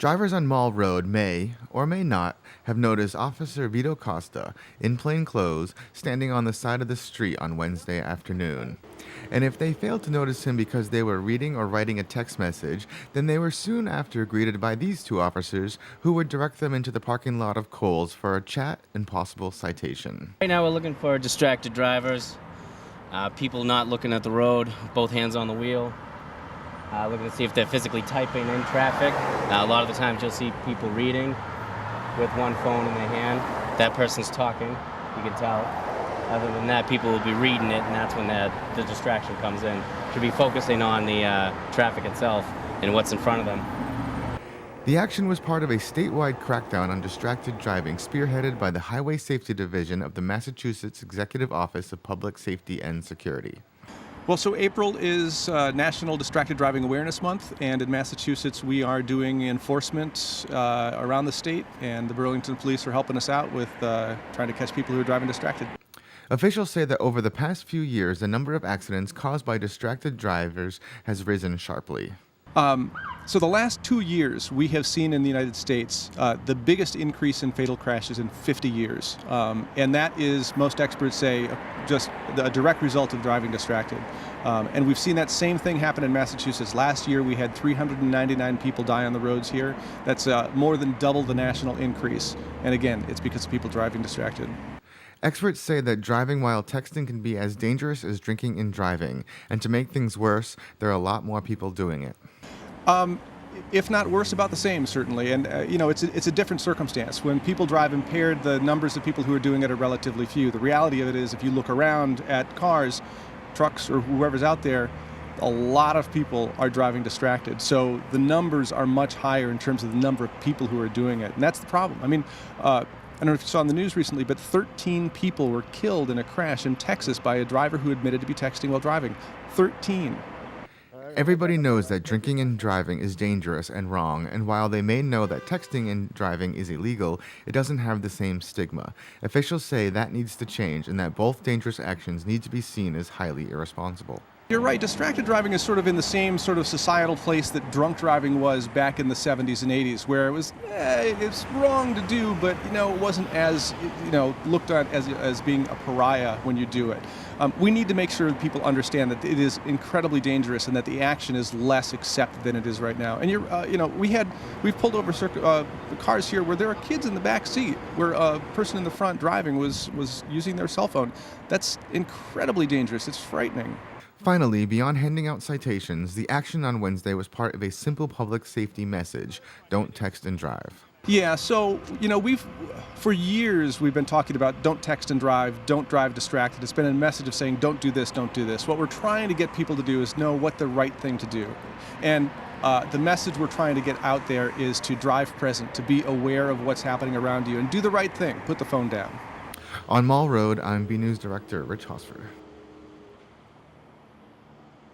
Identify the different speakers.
Speaker 1: Drivers on Mall Road may, or may not, have noticed Officer Vito Costa, in plain clothes, standing on the side of the street on Wednesday afternoon. And if they failed to notice him because they were reading or writing a text message, then they were soon after greeted by these two officers who would direct them into the parking lot of Kohl's for a chat and possible citation.
Speaker 2: Right now we're looking for distracted drivers, people not looking at the road, both hands on the wheel. Looking to see if they're physically typing in traffic. A lot of the times you'll see people reading with one phone in their hand. That person's talking, you can tell. Other than that, people will be reading it, and that's when the distraction comes in. Should be focusing on the traffic itself and what's in front of them.
Speaker 1: The action was part of a statewide crackdown on distracted driving spearheaded by the Highway Safety Division of the Massachusetts Executive Office of Public Safety and Security.
Speaker 3: Well, so April is National Distracted Driving Awareness Month, and in Massachusetts we are doing enforcement around the state, and the Burlington Police are helping us out with trying to catch people who are driving distracted.
Speaker 1: Officials say that over the past few years, the number of accidents caused by distracted drivers has risen sharply.
Speaker 3: So the last 2 years, we have seen in the United States the biggest increase in fatal crashes in 50 years. And that is, most experts say, just a direct result of driving distracted. And we've seen that same thing happen in Massachusetts. Last year, we had 399 people die on the roads here. That's more than double the national increase. And again, it's because of people driving distracted.
Speaker 1: Experts say that driving while texting can be as dangerous as drinking and driving. And to make things worse, there are a lot more people doing it.
Speaker 3: If not worse, about the same, certainly. And, it's a different circumstance. When people drive impaired, the numbers of people who are doing it are relatively few. The reality of it is, if you look around at cars, trucks, or whoever's out there, a lot of people are driving distracted. So the numbers are much higher in terms of the number of people who are doing it. And that's the problem. I mean, I don't know if you saw in the news recently, but 13 people were killed in a crash in Texas by a driver who admitted to be texting while driving. 13.
Speaker 1: Everybody knows that drinking and driving is dangerous and wrong, and while they may know that texting and driving is illegal, it doesn't have the same stigma. Officials say that needs to change and that both dangerous actions need to be seen as highly irresponsible.
Speaker 3: You're right. Distracted driving is sort of in the same sort of societal place that drunk driving was back in the 70s and 80s, where it was it's wrong to do, but it wasn't as looked at as being a pariah when you do it. We need to make sure that people understand that it is incredibly dangerous and that the action is less accepted than it is right now. And we've pulled over the cars here where there are kids in the back seat, where a person in the front driving was using their cell phone. That's incredibly dangerous. It's frightening.
Speaker 1: Finally, beyond handing out citations, the action on Wednesday was part of a simple public safety message: don't text and drive.
Speaker 3: Yeah, so, for years we've been talking about don't text and drive, don't drive distracted. It's been a message of saying don't do this, don't do this. What we're trying to get people to do is know what the right thing to do. And the message we're trying to get out there is to drive present, to be aware of what's happening around you, and do the right thing. Put the phone down.
Speaker 1: On Mall Road, I'm B News Director Rich Hosford.